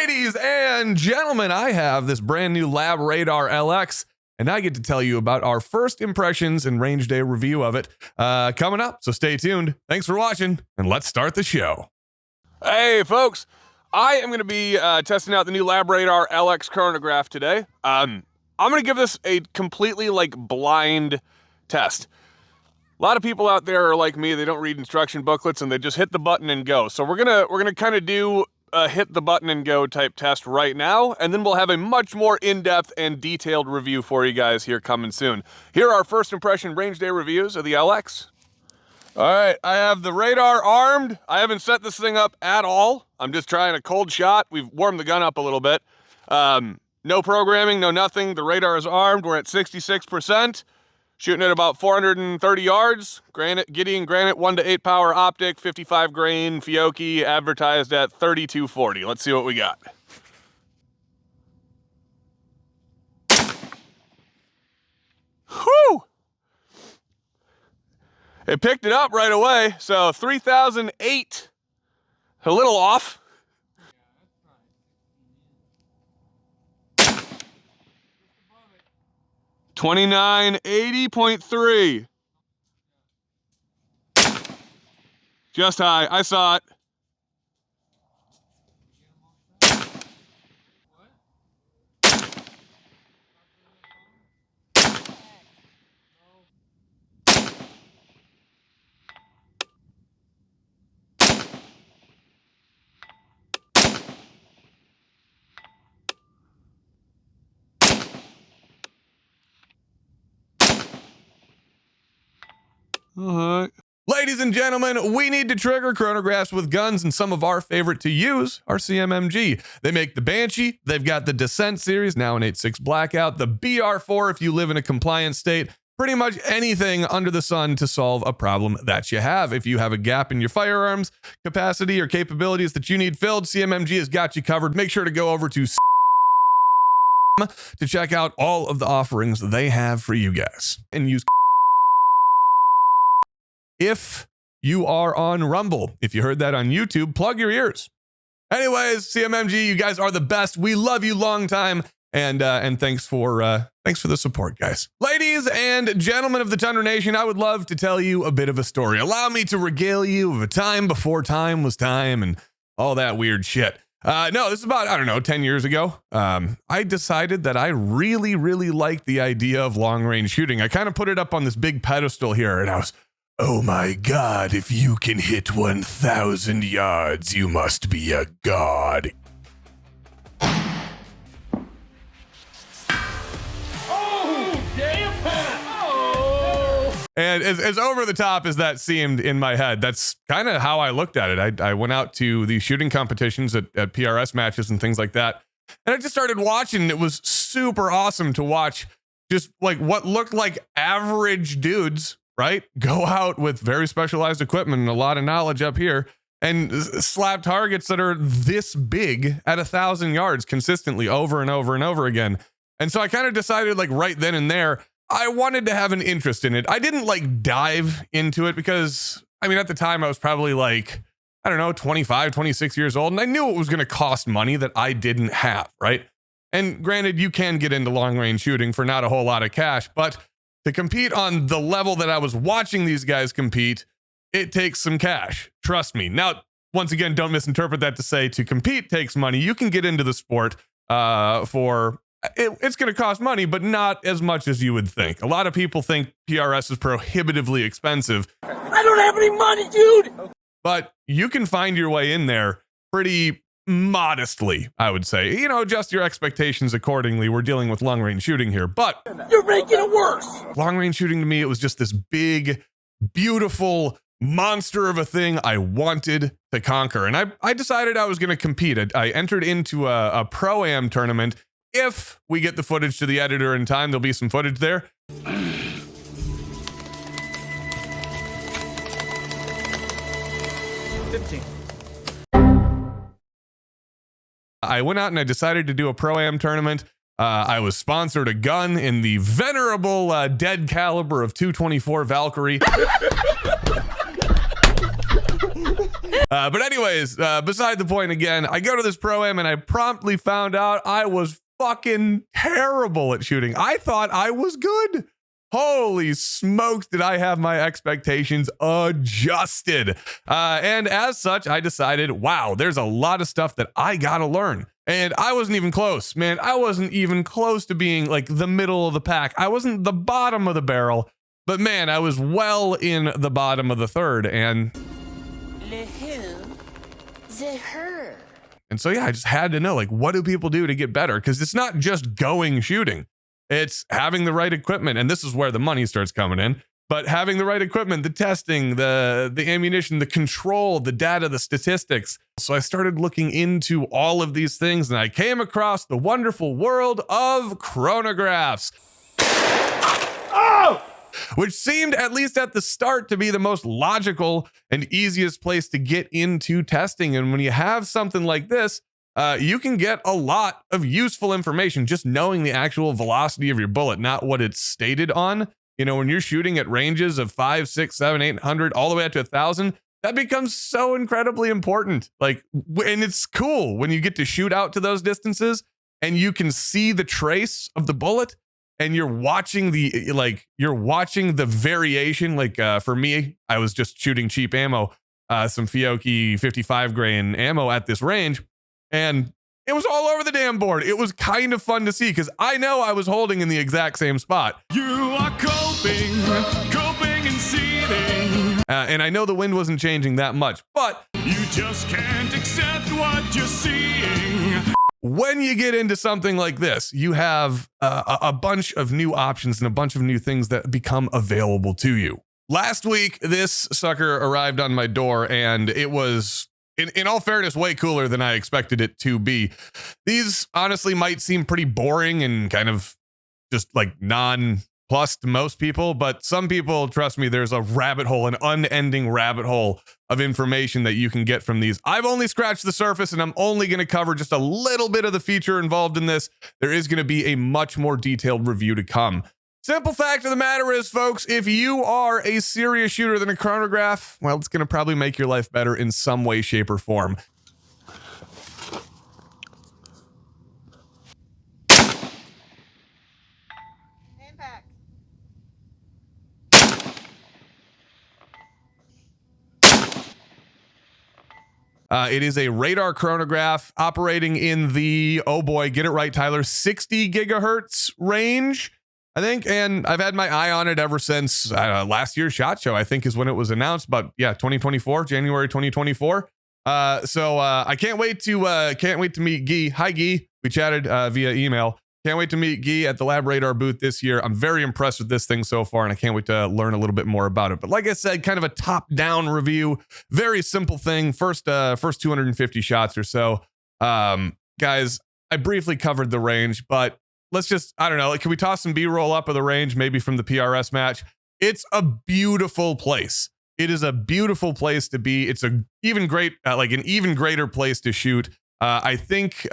Ladies and gentlemen, I have this brand new LABRADAR LX, and I get to tell you about our first impressions and range day review of it coming up, so stay tuned. Thanks for watching, and let's start the show. Hey, folks. I am going to be testing out the new LABRADAR LX Chronograph today. I'm going to give this a completely, blind test. A lot of people out there are like me, they don't read instruction booklets, and they just hit the button and go. So we're gonna kind of do a hit the button and go type test right now, and then we'll have a much more in-depth and detailed review for you guys here coming soon. Here are our first impression range day reviews of the LX. All right, I have the radar armed. I haven't set this thing up at all. I'm just trying a cold shot. We've warmed the gun up a little bit. No programming, no nothing. The radar is armed. We're at 66%. Shooting at about 430 yards. Gideon Granite 1-to-8 power optic, 55 grain Fiocchi, advertised at 3240. Let's see what we got. Whew! It picked it up right away, so 3008. A little off. $29.80.3. Just high. I saw it. All right. Ladies and gentlemen, we need to trigger chronographs with guns, and some of our favorite to use are CMMG. They make the Banshee, they've got the Descent series, now an 8.6 blackout, the BR4 if you live in a compliant state, pretty much anything under the sun to solve a problem that you have. If you have a gap in your firearms capacity or capabilities that you need filled, CMMG has got you covered. Make sure to go over to check out all of the offerings they have for you guys, and use if you are on Rumble. If you heard that on YouTube, plug your ears. Anyways, CMMG, you guys are the best. We love you long time, and thanks for the support, guys. Ladies and gentlemen of the Tundra Nation, I would love to tell you a bit of a story. Allow me to regale you of a time before time was time and all that weird shit. No, this is about, I don't know, 10 years ago. I decided that I really, really liked the idea of long-range shooting. I kind of put it up on this big pedestal here, and I was, oh my God, if you can hit 1,000 yards, you must be a god. Oh, damn! Oh. And as over the top as that seemed in my head, that's kind of how I looked at it. I went out to the shooting competitions at PRS matches and things like that, and I just started watching, and it was super awesome to watch just what looked like average dudes, right, go out with very specialized equipment and a lot of knowledge up here and slap targets that are this big at 1,000 yards consistently over and over and over again. And so I kind of decided right then and there, I wanted to have an interest in it. I didn't dive into it because, I mean, at the time I was probably I don't know, 25, 26 years old. And I knew it was going to cost money that I didn't have, right? And granted, you can get into long range shooting for not a whole lot of cash, but to compete on the level that I was watching these guys compete, it takes some cash. Trust me. Now, once again, don't misinterpret that to say to compete takes money. You can get into the sport it's going to cost money, but not as much as you would think. A lot of people think PRS is prohibitively expensive. I don't have any money, dude! But you can find your way in there pretty modestly, I would say. Adjust your expectations accordingly. We're dealing with long-range shooting here, but you're making it worse. Long-range shooting to me, it was just this big, beautiful monster of a thing I wanted to conquer. And I decided I was going to compete. I entered into a Pro-Am tournament. If we get the footage to the editor in time, there'll be some footage there. 15. I went out and I decided to do a Pro-Am tournament. I was sponsored a gun in the venerable dead caliber of .224 Valkyrie. But anyways, beside the point again, I go to this pro-am and I promptly found out I was fucking terrible at shooting. I thought I was good. Holy smokes, did I have my expectations adjusted. And as such, I decided, wow, there's a lot of stuff that I gotta learn. And I wasn't even close, man. I wasn't even close to being like the middle of the pack. I wasn't the bottom of the barrel, but man, I was well in the bottom of the third. And Le who? The her. And so, yeah, I just had to know, like, what do people do to get better? Because it's not just going shooting. It's having the right equipment. And this is where the money starts coming in. But having the right equipment, the testing, the ammunition, the control, the data, the statistics. So I started looking into all of these things and I came across the wonderful world of chronographs. Oh! Which seemed, at least at the start, to be the most logical and easiest place to get into testing. And when you have something like this, you can get a lot of useful information just knowing the actual velocity of your bullet, not what it's stated on. You know, when you're shooting at ranges of 5, 6, 7, 800, all the way up to 1,000, that becomes so incredibly important. Like, and it's cool when you get to shoot out to those distances and you can see the trace of the bullet. And you're watching the variation. Like for me, I was just shooting cheap ammo, some Fiocchi 55 grain ammo at this range, and it was all over the damn board. It was kind of fun to see because I know I was holding in the exact same spot. You are coping and seething. And I know the wind wasn't changing that much, but you just can't accept what you're seeing. When you get into something like this, you have a bunch of new options and a bunch of new things that become available to you. Last week, this sucker arrived on my door and it was, in all fairness, way cooler than I expected it to be. These honestly might seem pretty boring and kind of just like non-plus to most people, but some people, trust me, there's a rabbit hole, an unending rabbit hole of information that you can get from these. I've only scratched the surface and I'm only going to cover just a little bit of the feature involved in this. There is going to be a much more detailed review to come. Simple fact of the matter is, folks, if you are a serious shooter than a chronograph, well, it's going to probably make your life better in some way, shape, or form. Impact. It is a radar chronograph operating in the, oh boy, get it right, Tyler, 60 gigahertz range, I think. And I've had my eye on it ever since last year's SHOT Show, I think is when it was announced. But yeah, 2024, January 2024. So I can't wait to meet Guy. Hi, Guy. We chatted via email. Can't wait to meet Guy at the LABRADAR booth this year. I'm very impressed with this thing so far, and I can't wait to learn a little bit more about it. But like I said, kind of a top-down review, very simple thing. First 250 shots or so. Guys, I briefly covered the range, but let's just, I don't know, like, can we toss some B-roll up of the range, maybe from the PRS match? It's a beautiful place. It is a beautiful place to be. It's a even great, like an even greater place to shoot. I think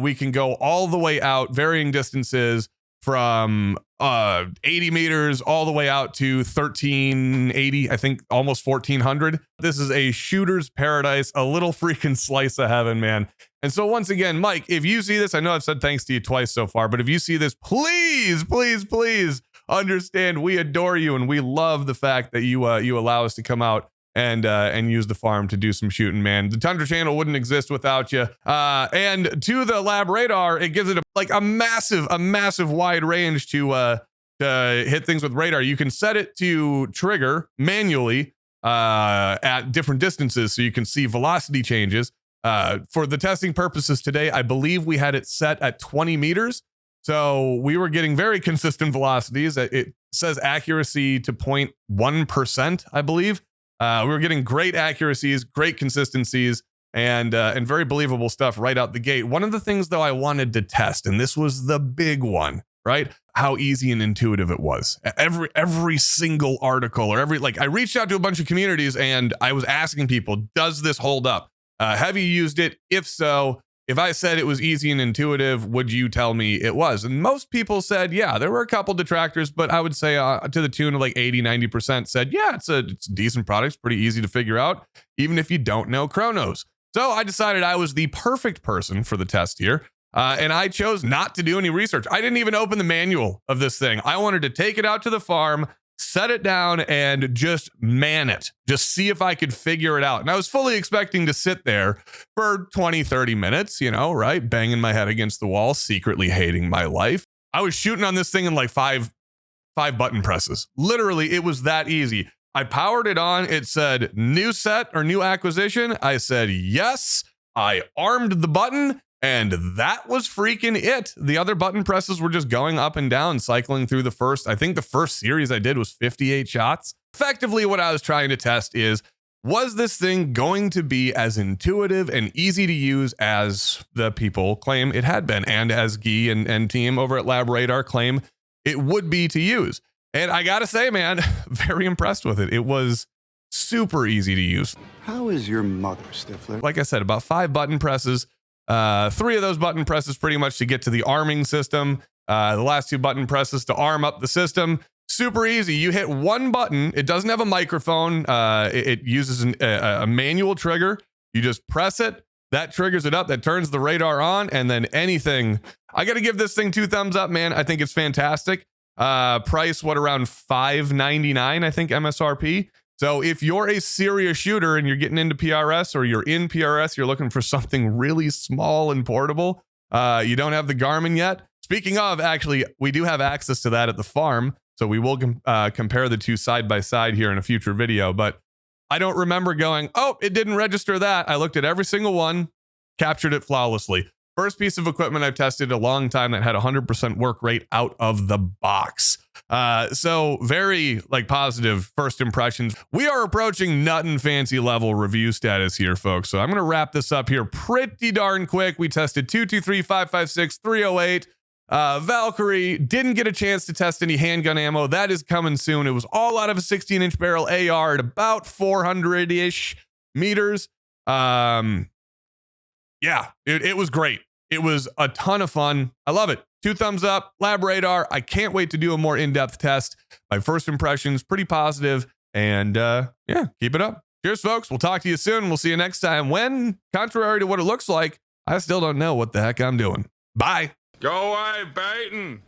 we can go all the way out, varying distances from 80 meters all the way out to 1380, I think almost 1400. This is a shooter's paradise, a little freaking slice of heaven, man. And so once again, Mike, if you see this, I know I've said thanks to you twice so far, but if you see this, please, please, please understand we adore you and we love the fact that you allow us to come out and use the farm to do some shooting, man. The Tundra channel wouldn't exist without you. And to the LABRADAR, it gives it a massive wide range to hit things with radar. You can set it to trigger manually at different distances, so you can see velocity changes. For the testing purposes today, I believe we had it set at 20 meters. So we were getting very consistent velocities. It says accuracy to 0.1%, I believe. We were getting great accuracies, great consistencies, and very believable stuff right out the gate. One of the things, though, I wanted to test, and this was the big one, right? How easy and intuitive it was. Every single article or I reached out to a bunch of communities and I was asking people, does this hold up? Have you used it? If so, if I said it was easy and intuitive, would you tell me it was? And most people said, yeah, there were a couple detractors, but I would say to the tune of like 80-90% said, yeah, it's a decent product. It's pretty easy to figure out, even if you don't know chronos. So I decided I was the perfect person for the test here. And I chose not to do any research. I didn't even open the manual of this thing. I wanted to take it out to the farm, set it down, and just man it. Just see if I could figure it out. And I was fully expecting to sit there for 20-30 minutes, you know, right? Banging my head against the wall, secretly hating my life. I was shooting on this thing in like five button presses. Literally, it was that easy. I powered it on. It said new set or new acquisition. I said yes. I armed the button. And that was freaking it. The other button presses were just going up and down, cycling through the first, I think the first series I did was 58 shots. Effectively, what I was trying to test is, was this thing going to be as intuitive and easy to use as the people claim it had been, and as Guy and team over at LabRadar claim it would be to use? And I gotta say, man, very impressed with it. It was super easy to use. How is your mother, Stifler? Like I said, about 5 button presses. 3 of those button presses pretty much to get to the arming system. The last 2 button presses to arm up the system. Super easy. You hit one button. It doesn't have a microphone. It uses a manual trigger. You just press it. That triggers it up. That turns the radar on. And then anything. I got to give this thing 2 thumbs up, man. I think it's fantastic. Price, what, around $5.99, I think, MSRP. So if you're a serious shooter and you're getting into PRS, or you're in PRS, you're looking for something really small and portable, you don't have the Garmin yet. Speaking of, actually, we do have access to that at the farm. So we will compare the 2 side by side here in a future video. But I don't remember going, oh, it didn't register that. I looked at every single one, captured it flawlessly. First piece of equipment I've tested a long time that had 100% work rate out of the box. So very positive first impressions. We are approaching nothing fancy level review status here, folks. So I'm going to wrap this up here pretty darn quick. We tested 223, 556, 308. Valkyrie, didn't get a chance to test any handgun ammo. That is coming soon. It was all out of a 16-inch barrel AR at about 400-ish meters. Yeah, it was great. It was a ton of fun. I love it. 2 thumbs up, LabRadar. I can't wait to do a more in-depth test. My first impressions, pretty positive. And yeah, keep it up. Cheers, folks. We'll talk to you soon. We'll see you next time when, contrary to what it looks like, I still don't know what the heck I'm doing. Bye. Go away, Boyden.